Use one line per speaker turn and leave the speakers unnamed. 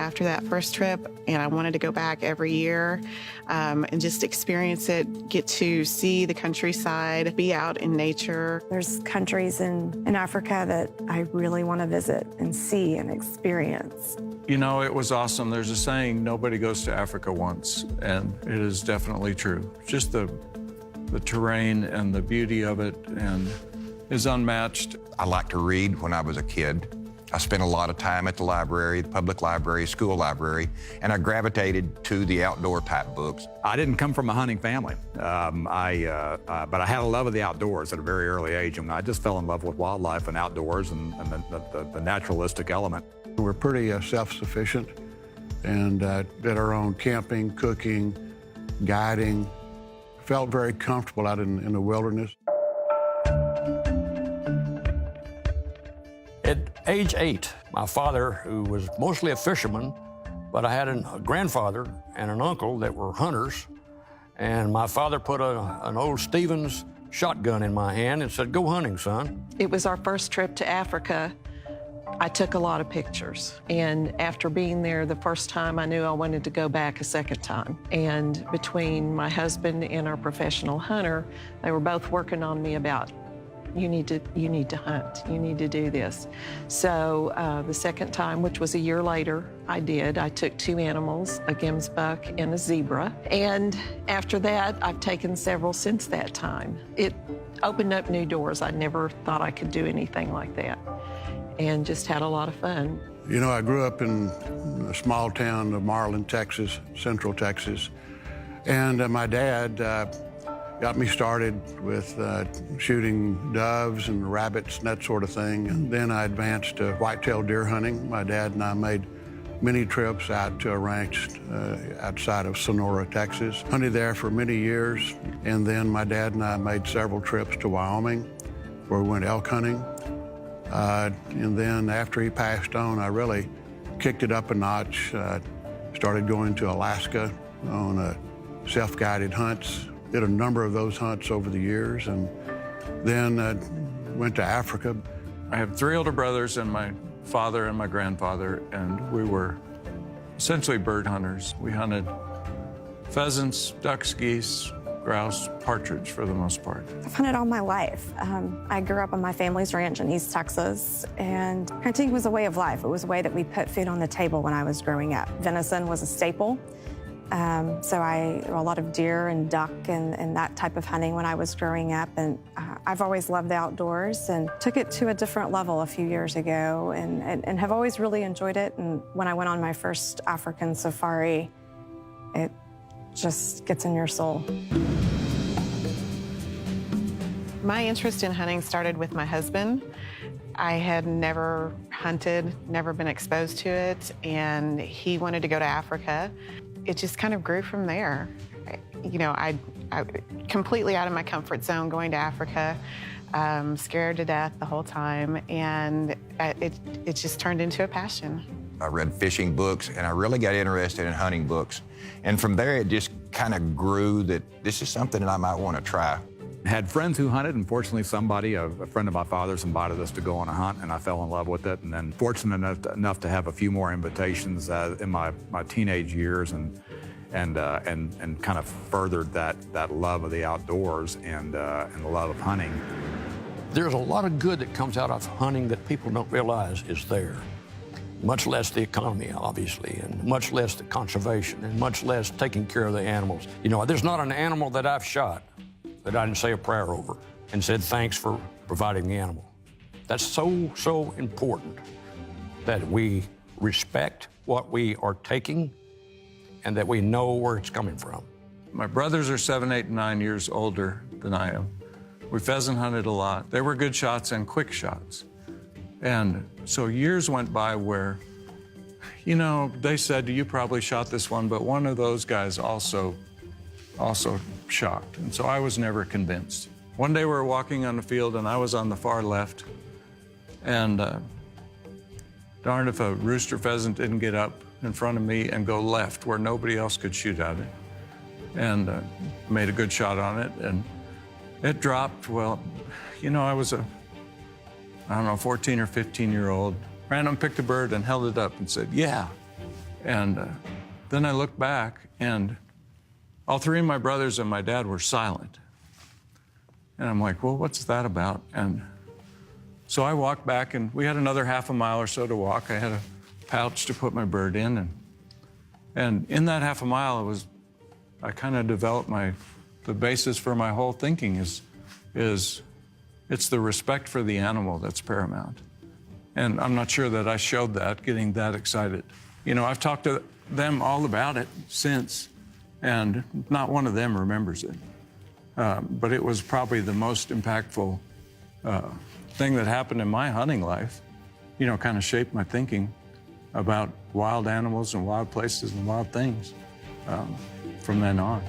after that first trip, and I wanted to go back every year and just experience it, get to see the countryside, be out in nature.
There's countries in Africa that I really want to visit and see and experience.
You know, it was awesome. There's a saying, nobody goes to Africa once, and it is definitely true. Just the terrain and the beauty of it and is unmatched.
I liked to read when I was a kid. I spent a lot of time at the library, the public library, school library, and I gravitated to the outdoor type books.
I didn't come from a hunting family, but I had a love of the outdoors at a very early age, and I just fell in love with wildlife and outdoors and the naturalistic element.
We're pretty self-sufficient and did our own camping, cooking, guiding. Felt very comfortable out in the wilderness.
At age 8, my father, who was mostly a fisherman, but I had a grandfather and an uncle that were hunters, and my father put an old Stevens shotgun in my hand and said, "Go hunting, son."
It was our first trip to Africa. I took a lot of pictures, and after being there the first time, I knew I wanted to go back a second time. And between my husband and our professional hunter, they were both working on me about, you need to hunt, you need to do this. So the second time, which was a year later, I took 2 animals, a gemsbuck and a zebra. And after that, I've taken several since that time. It opened up new doors. I never thought I could do anything like that, and just had a lot of fun.
You know, I grew up in a small town of Marlin, Texas, central Texas. And my dad got me started with shooting doves and rabbits and that sort of thing. And then I advanced to whitetail deer hunting. My dad and I made many trips out to a ranch outside of Sonora, Texas. Hunted there for many years. And then my dad and I made several trips to Wyoming, where we went elk hunting. And then after he passed on, I really kicked it up a notch. Started going to Alaska on self-guided hunts. Did a number of those hunts over the years, and then went to Africa.
I have 3 older brothers and my father and my grandfather, and we were essentially bird hunters. We hunted pheasants, ducks, geese, grouse, partridge for the most part.
I've hunted all my life. I grew up on my family's ranch in East Texas, and hunting was a way of life. It was a way that we put food on the table when I was growing up. Venison was a staple. So a lot of deer and duck and that type of hunting when I was growing up. And I've always loved the outdoors and took it to a different level a few years ago and have always really enjoyed it. And when I went on my first African safari, it just gets in your soul.
My interest in hunting started with my husband. I had never hunted, never been exposed to it, and he wanted to go to Africa. It just kind of grew from there. You know, I completely out of my comfort zone going to Africa, scared to death the whole time, and it just turned into a passion.
I read fishing books, and I really got interested in hunting books. And from there, it just kind of grew that this is something that I might want to try.
Had friends who hunted, and fortunately somebody, a friend of my father's, invited us to go on a hunt, and I fell in love with it. And then fortunate enough to have a few more invitations in my teenage years, and kind of furthered that love of the outdoors and the love of hunting.
There's a lot of good that comes out of hunting that people don't realize is there. Much less the economy, obviously, and much less the conservation, and much less taking care of the animals. You know, there's not an animal that I've shot that I didn't say a prayer over and said thanks for providing the animal. That's so important that we respect what we are taking and that we know where it's coming from.
My brothers are 7, 8, and 9 years older than I am. We pheasant hunted a lot. They were good shots and quick shots. And so years went by where, you know, they said, you probably shot this one, but one of those guys also shot. And so I was never convinced. One day we were walking on the field and I was on the far left. And darned if a rooster pheasant didn't get up in front of me and go left where nobody else could shoot at it. And made a good shot on it. And it dropped. Well, you know, I was 14 or 15-year-old, ran and picked a bird and held it up and said, yeah, And then I looked back, and all three of my brothers and my dad were silent. And I'm like, well, what's that about? And so I walked back, and we had another half a mile or so to walk. I had a pouch to put my bird in. And in that half a mile, I kind of developed the basis for my whole thinking is it's the respect for the animal that's paramount. And I'm not sure that I showed that, getting that excited. You know, I've talked to them all about it since, and not one of them remembers it. But it was probably the most impactful thing that happened in my hunting life. You know, kind of shaped my thinking about wild animals and wild places and wild things from then on.